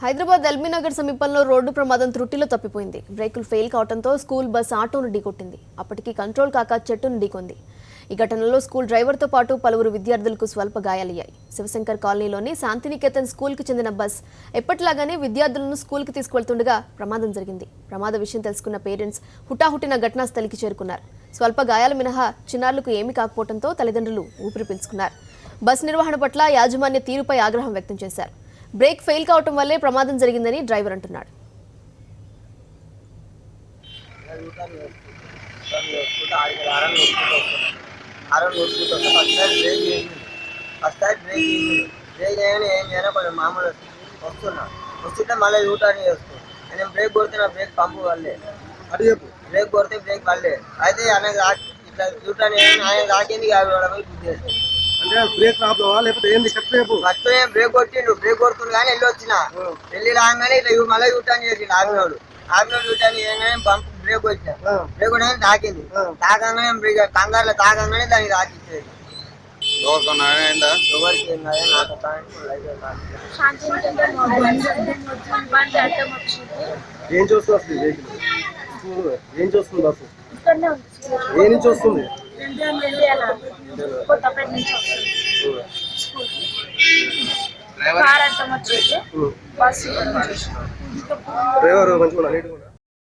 హైదరాబాద్ ఎల్బీనగర్ సమీపంలో రోడ్డు ప్రమాదం త్రుటిలో తప్పిపోయింది. బ్రేకులు ఫెయిల్ కావడంతో స్కూల్ బస్ ఆటోను ఢీకొట్టింది. అప్పటికి కంట్రోల్ కాక చెట్టును ఢీకొంది. ఈ ఘటనలో స్కూల్ డ్రైవర్తో పాటు పలువురు విద్యార్థులకు స్వల్ప గాయాలయ్యాయి. శివశంకర్ కాలనీలోని శాంతినికేతన్ స్కూల్కి చెందిన బస్ ఎప్పటిలాగానే విద్యార్థులను స్కూల్కి తీసుకువెళ్తుండగా ప్రమాదం జరిగింది. ప్రమాద విషయం తెలుసుకున్న పేరెంట్స్ హుటాహుటిన ఘటనా స్థలికి చేరుకున్నారు. స్వల్ప గాయాల మినహా చిన్నారులకు ఏమీ కాకపోవడంతో తల్లిదండ్రులు ఊపిరి పీల్చుకున్నారు. బస్ నిర్వహణ పట్ల యాజమాన్య తీరుపై ఆగ్రహం వ్యక్తం చేశారు. బ్రేక్ ఫెయిల్ కావటం వల్లే ప్రమాదం జరిగిందని డ్రైవర్ అంటున్నాడు. వస్తుంటే మళ్ళీ యూటర్న్ చేస్తాను. నేను బ్రేక్ కొడితే నా బ్రేక్ పంపు వల్లే, బ్రేక్ కొడితే బ్రేక్ వల్లే అయితే ఇట్లా యూటర్న్ ఆయన రాకింది 50 గుర్తు చేస్తాను. అంటే బ్రేక్ ప్రాబ్లమా లేకపోతే ఏంది చెప్పేపు? ఫస్ట్ బ్రేక్ కొట్టిండు, బ్రేక్ కొడుతుంది కానీ వెళ్ళి వచ్చిన వెళ్ళి రాగానే ఇట్లా మళ్ళీ యూటర్న్ చేసిండు. ఆగినోడు యూటర్న్ చేయగానే పంప్ బ్రేక్ వచ్చిన, బ్రేక్ కొట్టగానే తాకింది. తాకంగానే కంగారులో తాకంగానే దానికి తాకిచ్చేది. ఎవరికి ఏం కాదు, నాకు ఏం చూస్తుంది ఏం చూస్తుంది బస్సు ఏ నుంచి వస్తుంది? డ్రైవర్ మంచిగా